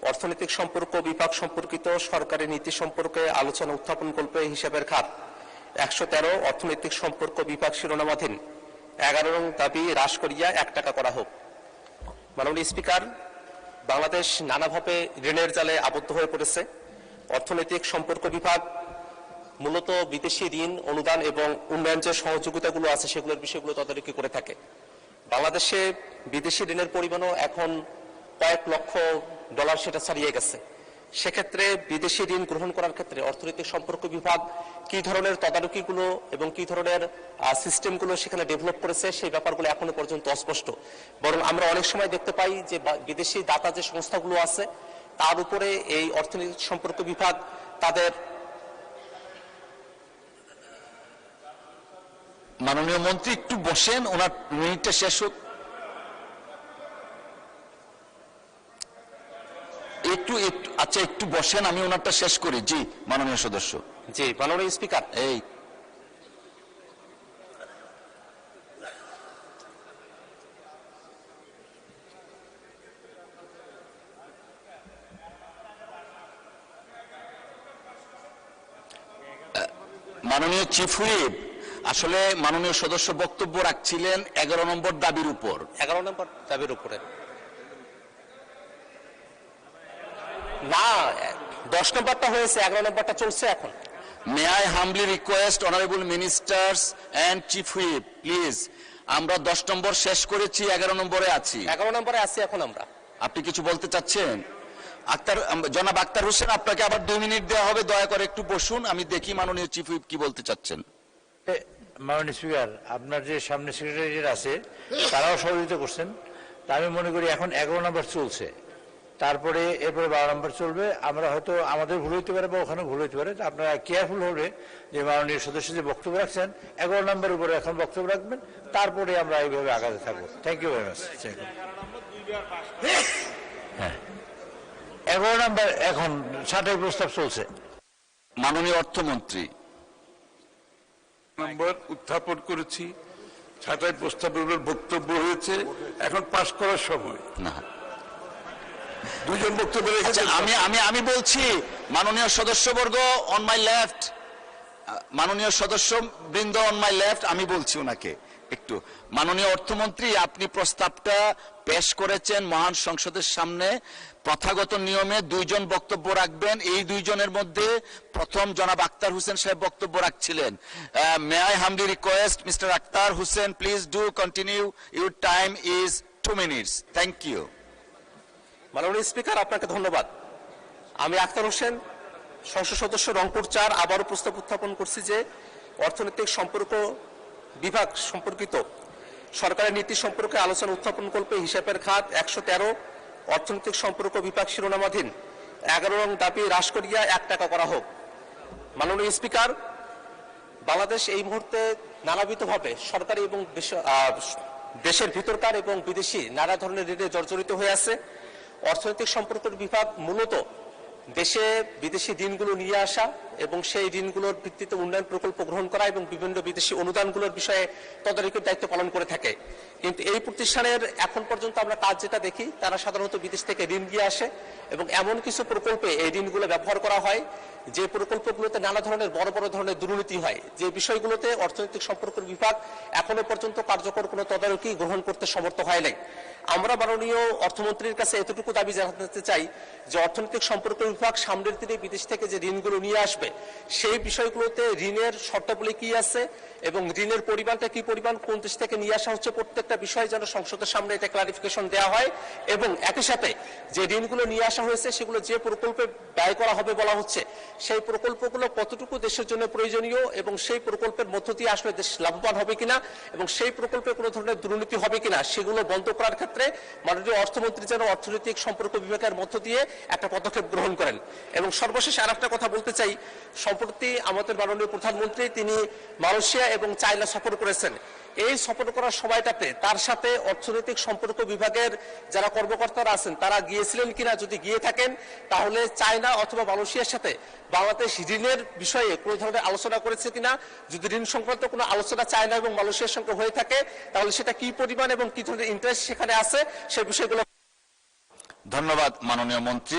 অর্থনৈতিক সম্পর্ক বিভাগ সম্পর্কিত সরকারি নীতি সম্পর্কে আলোচনা উত্থাপনকল্পে হিসাবের খাত 113 অর্থনৈতিক সম্পর্ক বিভাগ শিরোনামাধীন 11 নং দাবি হ্রাস করিয়া 1 টাকা করা হোক। মাননীয় স্পিকার, বাংলাদেশ নানাভাবে ঋণের জালে আবদ্ধ হয়ে পড়েছে। অর্থনৈতিক সম্পর্ক বিভাগ মূলত বিদেশি ঋণ, অনুদান এবং উন্নয়ন যে সহযোগিতাগুলো আছে সেগুলোর বিষয়গুলো তদারকি করে থাকে। বাংলাদেশে বিদেশি ঋণের পরিমাণও এখন কয়েক লক্ষ ডলার সেটা ছাড়িয়ে গেছে। সেক্ষেত্রে বিদেশি ঋণ গ্রহণ করার ক্ষেত্রে অর্থনৈতিক সম্পর্ক বিভাগ কি ধরনের তদারকিগুলো এবং কি ধরনের সিস্টেমগুলো সেখানে ডেভেলপ করেছে সেই ব্যাপারগুলো এখনো পর্যন্ত অস্পষ্ট। বরং আমরা অনেক সময় দেখতে পাই যে বিদেশি দাতা যে সংস্থাগুলো আছে তার উপরে এই অর্থনৈতিক সম্পর্ক বিভাগ তাদের। মাননীয় মন্ত্রী একটু বসেন, ওনার মিনিটটা শেষ হোক। আচ্ছা একটু বসেন, আমি ওনারটা শেষ করি। জি মাননীয় সদস্য। জি মাননীয় স্পিকার, এই মাননীয় চিফ হুইপ, আসলে মাননীয় সদস্য বক্তব্য রাখছিলেন 11 নম্বর দাবির উপর। 11 নম্বর দাবির উপরে না, 10 নম্বরটা হয়েছে, 11 নম্বরটা চলছে এখন। May I humbly request honorable ministers and chief whip, please, আমরা 10 নম্বর শেষ করেছি, 11 নম্বরে আছি। 11 নম্বরে আছি এখন আমরা। আপনি কিছু বলতে চাচ্ছেন? জনাব আক্তার হোসেন, আপনাকে আবার 2 মিনিট দেওয়া হবে, দয়া করে একটু বসুন, আমি দেখি মাননীয় চিফ হুইপ কি বলতে চাচ্ছেন। মাননীয় স্পিকার, আপনার যে সামনে সেক্রেটারি আছে তারাও সহযোগিতা করছেন। তা আমি মনে করি এখন 11 নম্বর চলছে, তারপরে এরপরে 12 নম্বর চলবে। আমরা হয়তো আমাদের ভুল হইতে পারে বা ওখানে ভুল হইতে পারে, আপনারা কেয়ারফুল হবে যে মাননীয় সদস্য যে বক্তব্য রাখছেন 11 নম্বর উপরে এখন বক্তব্য রাখবেন, তারপরে আমরা এইভাবে আগাতে থাকবো। Thank you very much. হ্যাঁ, 11 নম্বর এখন ছাঁটাই প্রস্তাব চলছে। মাননীয় অর্থমন্ত্রী, নম্বর উত্থাপন করেছি, ছাঁটাই প্রস্তাবের উপর বক্তব্য হয়েছে, এখন পাশ করার সময় না দুজন বক্তব্য আচ্ছা, আমি বলছি মাননীয় সদস্যবর্গ অন মাই লেফট, মাননীয় সদস্য বৃন্দ অন মাই লেফট, আমি বলছি ওনাকে একটু। মাননীয় অর্থমন্ত্রী, আপনি প্রস্তাবটা পেশ করেছেন মহান সংসদের সামনে। প্রথাগত নিয়মে 2 জন বক্তব্য রাখবেন। এই 2 জনের মধ্যে প্রথম জনাব আক্তার হোসেন সাহেব বক্তব্য রাখছিলেন। May I humbly request mister Akhtar Hossain, please do continue, your time is 2 minutes. Thank you. মাননীয় স্পিকার, আপনাকে ধন্যবাদ। আমি আক্তার হোসেন, সংসদ সদস্য রংপুর 4, আবারও প্রস্তাব উত্থাপন করছি যে অর্থনৈতিক সম্পর্ক বিভাগ সম্পর্কিত সরকারের নীতি সম্পর্কে আলোচনা উত্থাপনকল্পে হিসাবের খাত 113 অর্থনৈতিক সম্পর্ক বিভাগ শিরোনামাধীন 11 নং দাবি হ্রাস করিয়া 1 টাকা করা হোক। মাননীয় স্পিকার, বাংলাদেশ এই মুহূর্তে নানাবিধভাবে সরকারি এবং দেশের ভিতরকার এবং বিদেশি নানা ধরনের ঋণে জর্জরিত হয়ে আছে। অর্থনৈতিক সম্পর্কের বিভাগ মূলত দেশে বিদেশি ঋণগুলো নিয়ে আসা এবং সেই ঋণগুলোর ভিত্তিতে উন্নয়ন প্রকল্প গ্রহণ করা এবং বিভিন্ন বিদেশি অনুদানগুলোর বিষয়ে তদারকির দায়িত্ব পালন করে থাকে। কিন্তু এই প্রতিষ্ঠানের এখন পর্যন্ত আমরা কাজ যেটা দেখি, তারা সাধারণত বিদেশ থেকে ঋণ নিয়ে আসে এবং এমন কিছু প্রকল্পে এই ঋণগুলো ব্যবহার করা হয় যে প্রকল্পগুলোতে নানা ধরনের বড় বড় ধরনের দুর্নীতি হয়, যে বিষয়গুলোতে অর্থনৈতিক সম্পর্কের বিভাগ এখনো পর্যন্ত কার্যকর কোনো তদারকি গ্রহণ করতে সমর্থ হয় নাই। আমরা মাননীয় অর্থমন্ত্রীর কাছে এতটুকু দাবি জানাতে চাই যে অর্থনৈতিক সম্পর্ক বিভাগ সামনের দিনে বিদেশ থেকে যে ঋণগুলো নিয়ে আসবে সেই বিষয়গুলোতে ঋণের শর্তাবলী কি আছে এবং ঋণের পরিমাণটা কি পরিমাণ, কোন দেশ থেকে নিয়ে আসা হচ্ছে, প্রত্যেকটা বিষয় যেন সংসদের সামনে এটা ক্লারিফিকেশন দেওয়া হয় এবং একই সাথে যে ঋণগুলো নিয়ে আসা হয়েছে সেগুলো যে প্রকল্পে ব্যয় করা হবে বলা হচ্ছে সেই প্রকল্পগুলো কতটুকু দেশের জন্য প্রয়োজনীয় এবং সেই প্রকল্পের মধ্য দিয়ে আসলে দেশ লাভবান হবে কিনা এবং সেই প্রকল্পে কোনো ধরনের দুর্নীতি হবে কিনা সেগুলো বন্ধ করার ক্ষেত্রে মাননীয় অর্থমন্ত্রী যেন অর্থনৈতিক সম্পর্ক বিভাগের মধ্য দিয়ে একটা পদক্ষেপ গ্রহণ করেন। এবং সর্বশেষ আরেকটা কথা বলতে চাই, সম্প্রতি আমাদের মাননীয় প্রধানমন্ত্রী তিনি মালয়েশিয়া এবং চায়না সফর করেছেন। এই সফর করার সময়টাতে তার সাথে অর্থনৈতিক সম্পর্ক বিভাগের যারা কর্মকর্তারা আছেন তারা গিয়েছিলেন কিনা, যদি গিয়ে থাকেন তাহলে চায়না অথবা মালয়েশিয়ার সাথে বাংলাদেশ ঋণের বিষয়ে কোনো ধরনের আলোচনা করেছে কিনা, যদি ঋণ সংক্রান্ত কোনো আলোচনা চায়না এবং মালয়েশিয়ার সঙ্গে হয়ে থাকে তাহলে সেটা কি পরিমাণ এবং কি ধরনের ইন্টারেস্ট সেখানে আছে সে বিষয়গুলো। ধন্যবাদ মাননীয় মন্ত্রী।